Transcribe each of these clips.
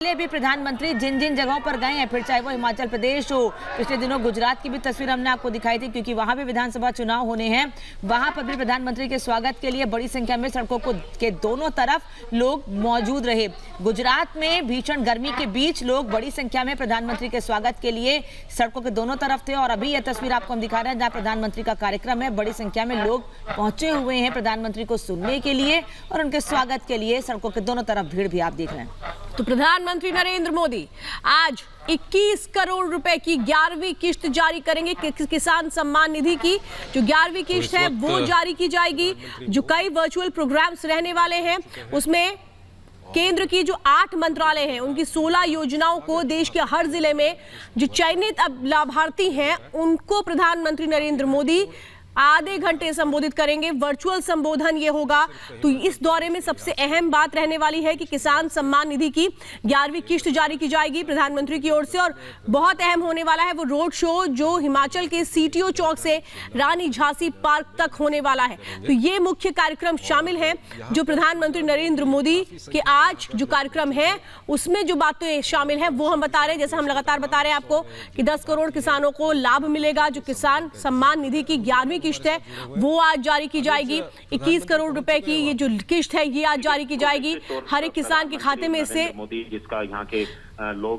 पहले भी प्रधानमंत्री जिन जिन जगहों पर गए हैं, फिर चाहे वो हिमाचल प्रदेश हो, पिछले दिनों गुजरात की भी तस्वीर हमने आपको दिखाई थी क्योंकि वहां भी विधानसभा चुनाव होने हैं। वहां पर भी प्रधानमंत्री के स्वागत के लिए बड़ी संख्या में सड़कों के दोनों तरफ लोग मौजूद रहे। गुजरात में भीषण गर्मी के बीच लोग बड़ी संख्या में प्रधानमंत्री के स्वागत के लिए सड़कों के दोनों तरफ थे और अभी यह तस्वीर आपको हम दिखा रहे हैं जहाँ प्रधानमंत्री का कार्यक्रम है। बड़ी संख्या में लोग पहुंचे हुए हैं प्रधानमंत्री को सुनने के लिए और उनके स्वागत के लिए सड़कों के दोनों तरफ भीड़ भी आप देख रहे हैं। तो प्रधानमंत्री नरेंद्र मोदी आज 21 करोड़ रुपए की 11वीं किश्त जारी करेंगे। किसान सम्मान निधि की जो 11वीं किश्त है वो जारी की जाएगी। जो कई वर्चुअल प्रोग्राम्स रहने वाले हैं उसमें केंद्र की जो 8 मंत्रालय हैं उनकी 16 योजनाओं को देश के हर जिले में जो चयनित अब लाभार्थी हैं उनको प्रधानमंत्री नरेंद्र मोदी आधे घंटे संबोधित करेंगे। वर्चुअल संबोधन ये होगा। तो इस दौरे में सबसे अहम बात रहने वाली है कि किसान सम्मान निधि की 11वीं किश्त जारी की जाएगी प्रधानमंत्री की ओर से और बहुत अहम होने वाला है वो रोड शो जो हिमाचल के सीटीओ चौक से रानी झांसी पार्क तक होने वाला है। तो ये मुख्य कार्यक्रम शामिल है जो प्रधानमंत्री नरेंद्र मोदी के आज जो कार्यक्रम है उसमें जो बातें शामिल है वो हम बता रहे हैं। जैसे हम लगातार बता रहे हैं आपको कि 10 करोड़ किसानों को लाभ मिलेगा। जो किसान सम्मान निधि की 11वीं किश्त है वो आज जारी की जाएगी। 21 करोड़ रुपए की ये जो किश्त है ये आज जारी की जाएगी। हर एक किसान के खाते में से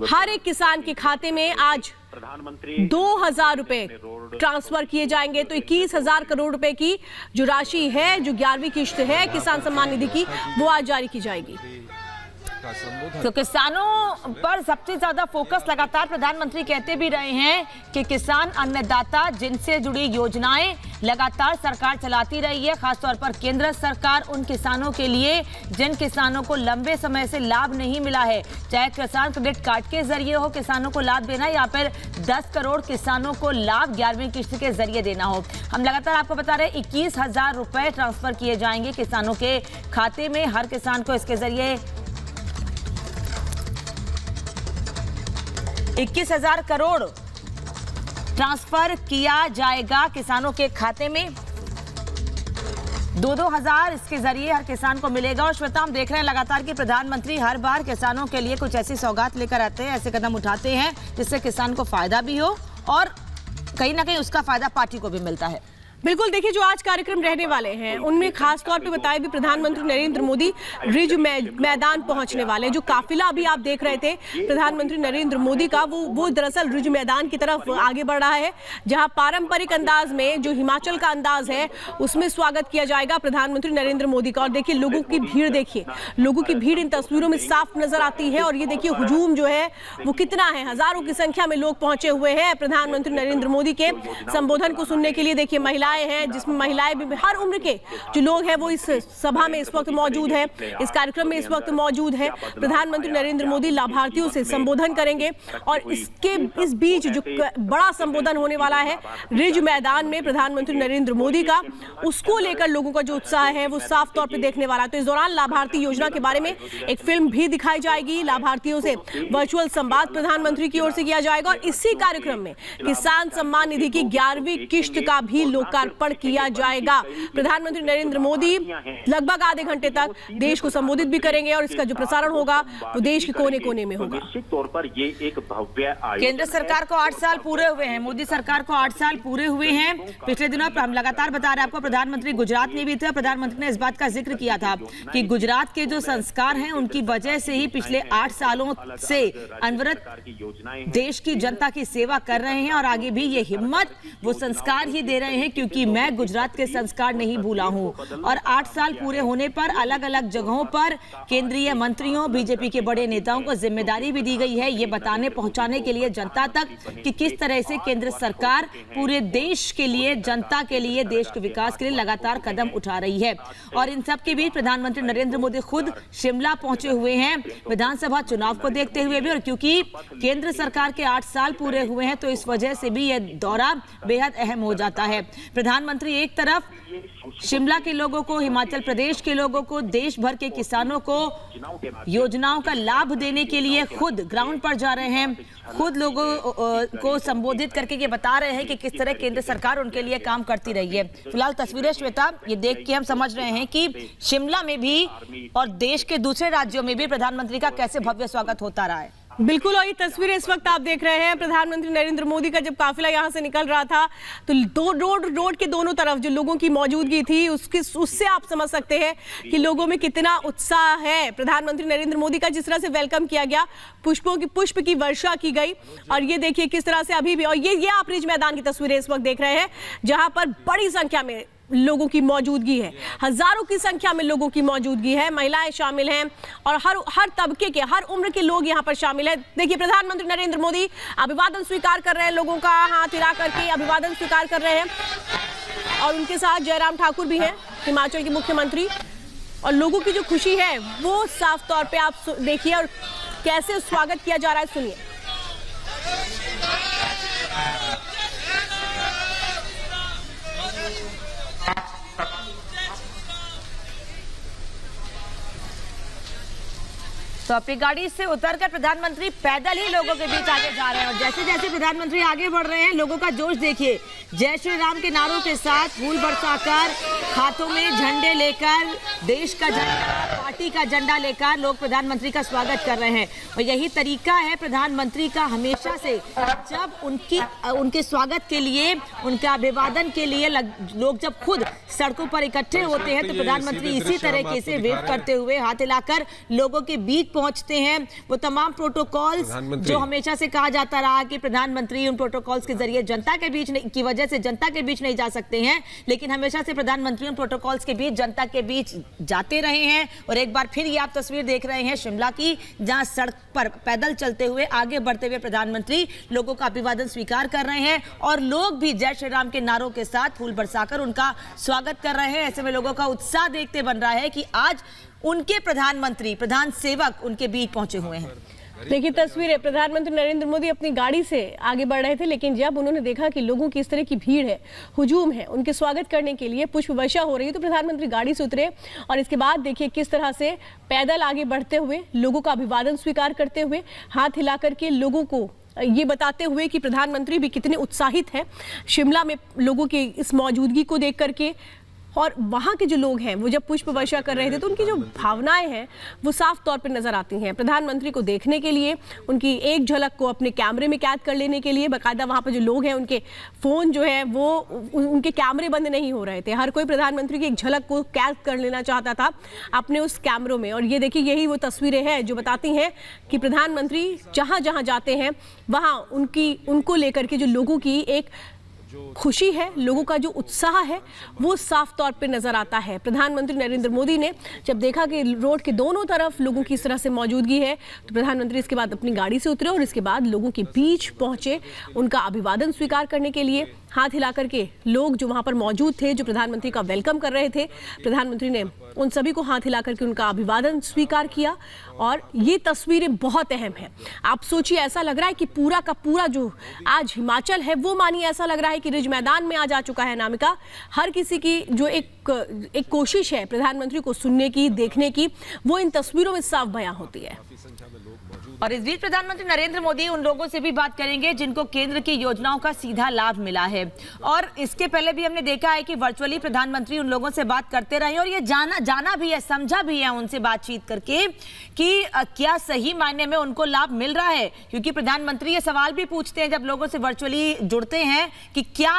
हर एक किसान के खाते में आज 2000 रुपए ट्रांसफर किए जाएंगे। तो 21,000 करोड़ रुपए की जो राशि है जो 11वीं किश्त है किसान सम्मान निधि की वो आज जारी की जाएगी। तो किसानों पर सबसे ज्यादा फोकस लगातार प्रधानमंत्री कहते भी रहे हैं कि किसान अन्नदाता जिनसे जुड़ी योजनाएं लगातार सरकार चलाती रही है। खासतौर पर केंद्र सरकार उन किसानों के लिए जिन किसानों को लंबे समय से लाभ नहीं मिला है, चाहे किसान क्रेडिट कार्ड के जरिए हो किसानों को लाभ देना या फिर 10 करोड़ किसानों को लाभ 11वीं किश्त के जरिए देना हो। हम लगातार आपको बता रहे हैं 21,000 रुपए ट्रांसफर किए जाएंगे किसानों के खाते में। हर किसान को इसके जरिए 21,000 करोड़ ट्रांसफर किया जाएगा किसानों के खाते में। 2-2 हजार इसके जरिए हर किसान को मिलेगा। और श्वेता, हम देख रहे हैं लगातार कि प्रधानमंत्री हर बार किसानों के लिए कुछ ऐसी सौगात लेकर आते हैं, ऐसे कदम उठाते हैं जिससे किसान को फायदा भी हो और कहीं ना कहीं उसका फायदा पार्टी को भी मिलता है। बिल्कुल, देखिए जो आज कार्यक्रम रहने वाले हैं उनमें खास तौर पे बताया भी प्रधानमंत्री नरेंद्र मोदी रिज मैदान पहुंचने वाले। जो काफिला अभी आप देख रहे थे प्रधानमंत्री नरेंद्र मोदी का वो दरअसल रिज मैदान की तरफ आगे बढ़ रहा है जहां पारंपरिक अंदाज में जो हिमाचल का अंदाज है उसमें स्वागत किया जाएगा प्रधानमंत्री नरेंद्र मोदी का। और देखिए लोगों की भीड़, देखिए लोगों की भीड़ इन तस्वीरों में साफ नजर आती है। और ये देखिए हुजूम जो है वो कितना है, हजारों की संख्या में लोग पहुंचे हुए हैं प्रधानमंत्री नरेंद्र मोदी के संबोधन को सुनने के लिए। देखिए महिलाएं हैं जिसमें महिलाएं भी हर उम्र के जो लोग हैं वो इस सभा में इस वक्त मौजूद है, इस कार्यक्रम में इस वक्त मौजूद है। प्रधानमंत्री नरेंद्र मोदी लाभार्थियों से संबोधन करेंगे और इस बीच जो बड़ा संबोधन होने वाला है रिज मैदान में प्रधानमंत्री नरेंद्र मोदी का, उसको लेकर लोगों का जो उत्साह है वो साफ तौर पर देखने वाला है। तो इस दौरान लाभार्थी योजना के बारे में एक फिल्म भी दिखाई जाएगी। लाभार्थियों से वर्चुअल संवाद प्रधानमंत्री की ओर से किया जाएगा और इसी कार्यक्रम में किसान सम्मान निधि की 11वीं किश्त का भी लोकार्पण किया जाएगा। प्रधानमंत्री नरेंद्र मोदी लगभग आधे घंटे तक देश को संबोधित भी करेंगे और इसका जो प्रसारण होगा वो देश के कोने कोने में होगा। निश्चित तौर पर ये एक भव्य केंद्र सरकार को 8 साल पूरे हुए हैं, मोदी सरकार को 8 साल पूरे हुए हैं। पिछले दिनों हम लगातार बता रहे हैं आपको, प्रधानमंत्री गुजरात में भी थे। प्रधानमंत्री ने इस बात का जिक्र किया था कि गुजरात के जो संस्कार हैं उनकी वजह से ही पिछले 8 सालों से अनवरत देश की जनता की सेवा कर रहे हैं और आगे भी ये हिम्मत वो संस्कार ही दे रहे हैं क्योंकि मैं गुजरात के संस्कार नहीं भूला हूं। और 8 साल पूरे होने पर अलग अलग जगहों पर केंद्रीय मंत्रियों, बीजेपी के बड़े नेताओं को जिम्मेदारी भी दी गई है ये बताने पहुंचाने के लिए जनता तक कि किस तरह से केंद्र सरकार पूरे देश के लिए, जनता के लिए, देश के विकास के लिए लगातार कदम उठा रही है। और इन सब के बीच प्रधानमंत्री नरेंद्र मोदी खुद शिमला पहुंचे हुए हैं विधानसभा चुनाव को देखते हुए भी। और क्योंकि केंद्र सरकार के 8 साल पूरे हुए हैं तो इस वजह से भी यह दौरा बेहद अहम हो जाता है। प्रधानमंत्री एक तरफ शिमला के लोगों को, हिमाचल प्रदेश के लोगों को, देश भर के किसानों को योजनाओं का लाभ देने के लिए खुद ग्राउंड पर जा रहे हैं, खुद लोगों को संबोधित करके ये बता रहे हैं कि किस तरह केंद्र सरकार उनके लिए काम करती रही है। फिलहाल तस्वीरें श्वेता, ये देख के हम समझ रहे हैं कि शिमला में भी और देश के दूसरे राज्यों में भी प्रधानमंत्री का कैसे भव्य स्वागत होता रहा है। बिल्कुल, और ये तस्वीरें इस वक्त आप देख रहे हैं प्रधानमंत्री नरेंद्र मोदी का जब काफिला यहां से निकल रहा था तो रोड के दोनों तरफ जो लोगों की मौजूदगी थी उससे आप समझ सकते हैं कि लोगों में कितना उत्साह है। प्रधानमंत्री नरेंद्र मोदी का जिस तरह से वेलकम किया गया, पुष्प की वर्षा की गई, और ये देखिए किस तरह से अभी भी, और ये आप रिज मैदान की तस्वीरें इस वक्त देख रहे हैं जहां पर बड़ी संख्या में लोगों की मौजूदगी है, हजारों की संख्या में लोगों की मौजूदगी है, महिलाएं शामिल हैं और हर तबके के, हर उम्र के लोग यहां पर शामिल हैं। देखिए प्रधानमंत्री नरेंद्र मोदी अभिवादन स्वीकार कर रहे हैं, लोगों का हाथ हिला करके अभिवादन स्वीकार कर रहे हैं, और उनके साथ जयराम ठाकुर भी हैं, हिमाचल के मुख्यमंत्री, और लोगों की जो खुशी है वो साफ तौर पर आप देखिए और कैसे स्वागत किया जा रहा है, सुनिए। तो अपनी गाड़ी से उतरकर प्रधानमंत्री पैदल ही लोगों के बीच आगे जा रहे हैं, और जैसे जैसे प्रधानमंत्री आगे बढ़ रहे हैं लोगों का जोश देखिए। जय श्री राम के नारों के साथ फूल बरसाकर, हाथों में झंडे लेकर, देश का झंडा, पार्टी का झंडा लेकर लोग प्रधानमंत्री का स्वागत कर रहे हैं। और यही तरीका है प्रधानमंत्री का हमेशा से, जब उनके स्वागत के लिए, उनके अभिवादन के लिए लोग जब खुद सड़कों पर इकट्ठे होते हैं तो प्रधानमंत्री इसी तरीके से वेव करते हुए, हाथ हिलाकर लोगों के बीच पहुंचते हैं। वो तमाम प्रोटोकॉल्स जो हमेशा से कहा जाता रहा कि प्रधानमंत्री उन प्रोटोकॉल्स के जरिए जनता के बीच की वजह से जनता के बीच नहीं जा सकते हैं, लेकिन हमेशा से प्रधानमंत्री उन प्रोटोकॉल्स के बीच, जनता के बीच जाते रहे हैं। और एक बार फिर ये आप तस्वीर देख रहे हैं शिमला की, जहां सड़क पर पैदल चलते हुए, आगे बढ़ते हुए प्रधानमंत्री लोगों का अभिवादन स्वीकार कर रहे हैं, और लोग भी जय श्री राम के नारों के साथ फूल बरसाकर उनका स्वागत कर रहे हैं। ऐसे में लोगों का उत्साह देखते बन रहा है कि आज उनके प्रधानमंत्री, प्रधान सेवक उनके बीच पहुंचे हुए हैं। देखिए तस्वीरें, प्रधानमंत्री नरेंद्र मोदी अपनी गाड़ी से आगे बढ़ रहे थे, लेकिन जब उन्होंने देखा कि लोगों की इस तरह की भीड़ है, हुजूम है, उनके स्वागत करने के लिए पुष्प वर्षा हो रही है, तो प्रधानमंत्री गाड़ी से उतरे और इसके बाद देखिए किस तरह से पैदल आगे बढ़ते हुए, लोगों का अभिवादन स्वीकार करते हुए, हाथ हिला करके लोगों को ये बताते हुए कि प्रधानमंत्री भी कितने उत्साहित हैं शिमला में लोगों की इस मौजूदगी को देख करके। और वहाँ के जो लोग हैं वो जब पुष्प वर्षा कर रहे थे तो उनकी जो भावनाएं हैं वो साफ तौर पर नजर आती हैं। प्रधानमंत्री को देखने के लिए, उनकी एक झलक को अपने कैमरे में कैद कर लेने के लिए, बाकायदा वहाँ पर जो लोग हैं उनके फ़ोन जो है वो, उनके कैमरे बंद नहीं हो रहे थे, हर कोई प्रधानमंत्री की एक झलक को कैद कर लेना चाहता था अपने उस कैमरों में। और ये देखिए यही वो तस्वीरें हैं जो बताती हैं कि प्रधानमंत्री जहाँ जहाँ जाते हैं वहाँ उनको लेकर के जो लोगों की एक खुशी है, लोगों का जो उत्साह है वो साफ तौर पे नजर आता है। प्रधानमंत्री नरेंद्र मोदी ने जब देखा कि रोड के दोनों तरफ लोगों की इस तरह से मौजूदगी है तो प्रधानमंत्री इसके बाद अपनी गाड़ी से उतरे और इसके बाद लोगों के बीच पहुंचे उनका अभिवादन स्वीकार करने के लिए। हाथ हिला करके लोग जो वहां पर मौजूद थे, जो प्रधानमंत्री का वेलकम कर रहे थे, प्रधानमंत्री ने उन सभी को हाथ हिला करके उनका अभिवादन स्वीकार किया। और ये तस्वीरें बहुत अहम हैं। आप सोचिए, ऐसा लग रहा है कि पूरा का पूरा जो आज हिमाचल है वो मानिए ऐसा लग रहा है कि रिज मैदान में आज आ चुका है। नामिका, हर किसी की जो एक कोशिश है प्रधानमंत्री को सुनने की, देखने की, वो इन तस्वीरों में साफ बयां होती है। और इस बीच प्रधानमंत्री नरेंद्र मोदी उन लोगों से भी बात करेंगे जिनको केंद्र की योजनाओं का सीधा लाभ मिला है। और इसके पहले भी हमने देखा है कि वर्चुअली प्रधानमंत्री उन लोगों से बात करते रहे और ये जाना भी है, समझा भी है उनसे बातचीत करके कि क्या सही मायने में उनको लाभ मिल रहा है। क्योंकि प्रधानमंत्री ये सवाल भी पूछते हैं जब लोगों से वर्चुअली जुड़ते हैं कि क्या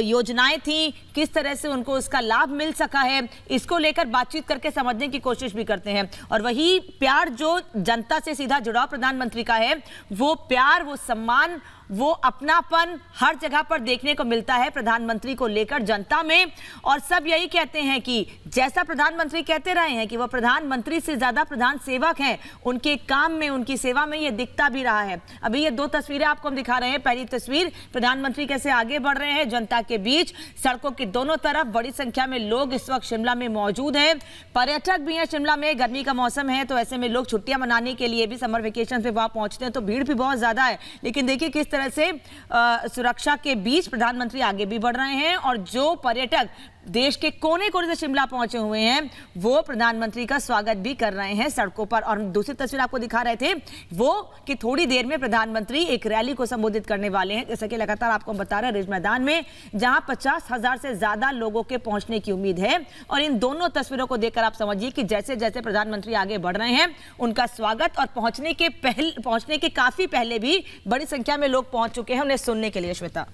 योजनाएं थी, किस तरह से उनको उसका लाभ मिल सका है, इसको लेकर बातचीत करके समझने की कोशिश भी करते हैं। और वही प्यार जो जनता से सीधा जुड़ाव प्रधानमंत्री का है, वो प्यार, वो सम्मान, वो अपनापन हर जगह पर देखने को मिलता है प्रधानमंत्री को लेकर जनता में। और सब यही कहते हैं कि जैसा प्रधानमंत्री कहते रहे हैं कि वो प्रधानमंत्री से ज्यादा प्रधान सेवक हैं, उनके काम में, उनकी सेवा में ये दिखता भी रहा है। अभी ये दो तस्वीरें आपको हम दिखा रहे हैं। पहली तस्वीर, प्रधानमंत्री कैसे आगे बढ़ रहे हैं जनता के बीच, सड़कों के दोनों तरफ बड़ी संख्या में लोग इस वक्त शिमला में मौजूद हैं, पर्यटक भी हैं। शिमला में गर्मी का मौसम है तो ऐसे में लोग छुट्टियां मनाने के लिए भी समर वेकेशन पे वहां पहुंचते हैं तो भीड़ भी बहुत ज्यादा है। लेकिन देखिए किस तरह तरह से सुरक्षा के बीच प्रधानमंत्री आगे भी बढ़ रहे हैं और जो पर्यटक देश के कोने कोने से शिमला पहुंचे हुए हैं वो प्रधानमंत्री का स्वागत भी कर रहे हैं सड़कों पर। और दूसरी तस्वीर आपको दिखा रहे थे वो कि थोड़ी देर में प्रधानमंत्री एक रैली को संबोधित करने वाले हैं, जैसा कि लगातार आपको बता रहे हैं रिज मैदान में, जहां 50,000 से ज्यादा लोगों के पहुंचने की उम्मीद है। और इन दोनों तस्वीरों को देखकर आप समझिए कि जैसे जैसे प्रधानमंत्री आगे बढ़ रहे हैं उनका स्वागत और पहुंचने के काफी पहले भी बड़ी संख्या में लोग पहुंच चुके हैं उन्हें सुनने के लिए। श्वेता,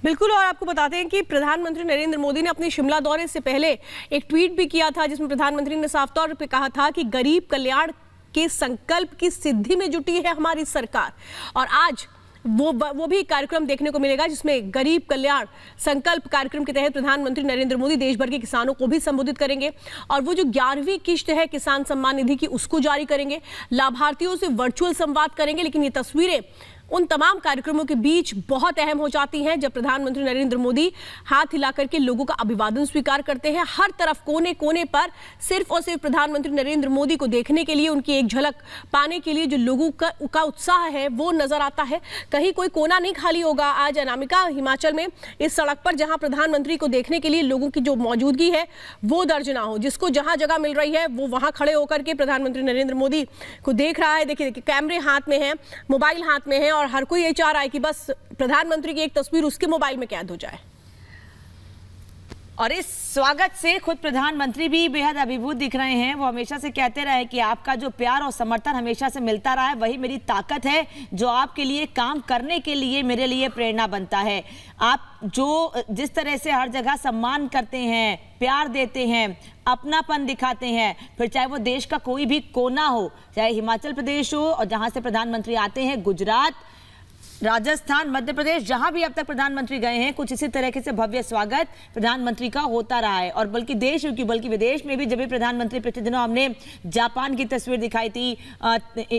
बिल्कुल, और आपको बताते हैं कि प्रधानमंत्री नरेंद्र मोदी ने अपने शिमला दौरे से पहले एक ट्वीट भी किया था जिसमें प्रधानमंत्री ने साफ तौर पे कहा था कि गरीब कल्याण के संकल्प की सिद्धि में जुटी है हमारी सरकार। और आज वो भी कार्यक्रम देखने को मिलेगा जिसमें गरीब कल्याण संकल्प कार्यक्रम के तहत प्रधानमंत्री नरेंद्र मोदी देश भर के किसानों को भी संबोधित करेंगे और वो जो 11वीं किश्त है किसान सम्मान निधि की उसको जारी करेंगे, लाभार्थियों से वर्चुअल संवाद करेंगे। लेकिन ये तस्वीरें उन तमाम कार्यक्रमों के बीच बहुत अहम हो जाती हैं जब प्रधानमंत्री नरेंद्र मोदी हाथ हिला करके लोगों का अभिवादन स्वीकार करते हैं। हर तरफ कोने कोने पर सिर्फ और सिर्फ प्रधानमंत्री नरेंद्र मोदी को देखने के लिए, उनकी एक झलक पाने के लिए जो लोगों का उत्साह है वो नजर आता है। कहीं कोई कोना नहीं खाली होगा आज अनामिका हिमाचल में इस सड़क पर जहां प्रधानमंत्री को देखने के लिए लोगों की जो मौजूदगी है वो दर्ज ना हो। जिसको जहां जगह मिल रही है वो वहां खड़े होकर के प्रधानमंत्री नरेंद्र मोदी को देख रहा है। देखिए कैमरे हाथ में है, मोबाइल हाथ में है और हर कोई ये चाह रहा है कि बस प्रधानमंत्री की एक तस्वीर उसके मोबाइल में कैद हो जाए। और इस स्वागत से खुद प्रधानमंत्री भी बेहद अभिभूत दिख रहे हैं। वो हमेशा से कहते रहे कि आपका जो प्यार और समर्थन हमेशा से मिलता रहा है वही मेरी ताकत है जो आपके लिए काम करने के लिए मेरे लिए प्रेरणा बनता है। आप जो जिस तरह से हर जगह सम्मान करते हैं, प्यार देते हैं, अपनापन दिखाते हैं, फिर चाहे वो देश का कोई भी कोना हो, चाहे हिमाचल प्रदेश हो और जहां से प्रधानमंत्री आते हैं, गुजरात, राजस्थान, मध्य प्रदेश, जहां भी अब तक प्रधानमंत्री गए हैं कुछ इसी तरीके से भव्य स्वागत प्रधानमंत्री का होता रहा है। और बल्कि देश की बल्कि विदेश में भी जब भी प्रधानमंत्री, पिछले दिनों हमने जापान की तस्वीर दिखाई थी,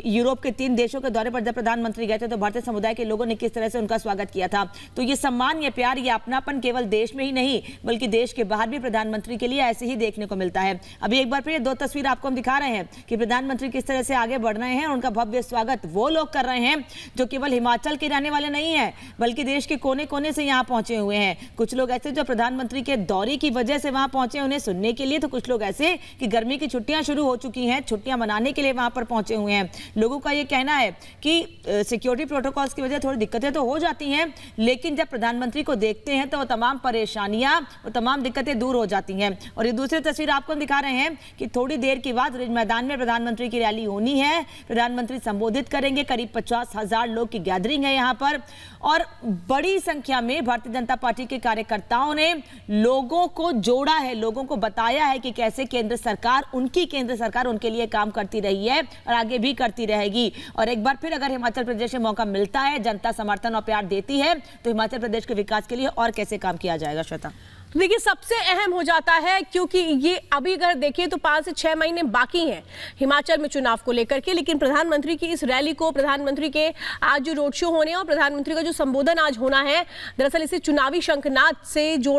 यूरोप के 3 देशों के दौरे पर जब प्रधानमंत्री गए थे तो भारतीय समुदाय के लोगों ने किस तरह से उनका स्वागत किया था। तो ये सम्मान, ये प्यार, ये अपनापन केवल देश में ही नहीं बल्कि देश के बाहर भी प्रधानमंत्री के लिए ऐसे ही देखने को मिलता है। अभी एक बार फिर 2 तस्वीर आपको हम दिखा रहे हैं कि प्रधानमंत्री किस तरह से आगे बढ़ रहे हैं और उनका भव्य स्वागत वो लोग कर रहे हैं जो केवल हिमाचल के रहने वाले नहीं है बल्कि देश के कोने कोने से यहां पहुंचे हुए हैं। कुछ लोग ऐसे जो प्रधानमंत्री के दौरे की वजह से वहां पहुंचे उन्हें सुनने के लिए, तो कुछ लोग ऐसे कि गर्मी की छुट्टियां शुरू हो चुकी हैं, छुट्टियां मनाने के लिए वहां पर पहुंचे हुए हैं। लोगों का यह कहना है कि सिक्योरिटी प्रोटोकॉल्स की वजह थोड़ी दिक्कतें तो हो जाती हैं लेकिन जब प्रधानमंत्री को देखते हैं तो वो तमाम परेशानियां, वो तमाम दिक्कतें दूर हो जाती हैं। और ये दूसरी तस्वीर आपको दिखा रहे हैं कि थोड़ी देर के बाद रिज मैदान में प्रधानमंत्री की रैली होनी है, प्रधानमंत्री संबोधित करेंगे, करीब 50,000 लोग की गैदरिंग है यहाँ पर और बड़ी संख्या में भारतीय जनता पार्टी के कार्यकर्ताओं ने लोगों को जोड़ा है, लोगों को बताया है कि कैसे केंद्र सरकार उनके लिए काम करती रही है और आगे भी करती रहेगी। और एक बार फिर अगर हिमाचल प्रदेश में मौका मिलता है, जनता समर्थन और प्यार देती है तो हिमाचल प्रदेश के विकास के लिए और कैसे काम किया जाएगा। श्वेता, तो देखिए सबसे अहम हो जाता है क्योंकि ये अभी अगर देखिए तो 5 से 6 महीने बाकी हैं हिमाचल में चुनाव को लेकर के, लेकिन प्रधानमंत्री की इस रैली को, प्रधानमंत्री के आज जो रोड शो होने और प्रधानमंत्री का जो संबोधन आज होना है, दरअसल इसे चुनावी शंखनाद से जोड़